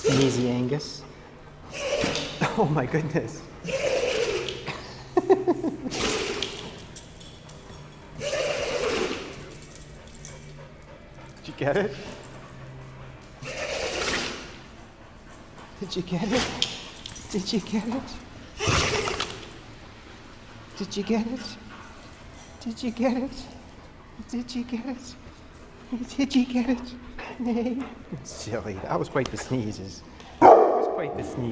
Sneezy Angus. Oh my goodness. Did you get it? Did you get it? Did you get it? Did you get it? Did you get it? Did you get it? Did you get it? Silly. That was quite the sneezes. That was quite the sneeze.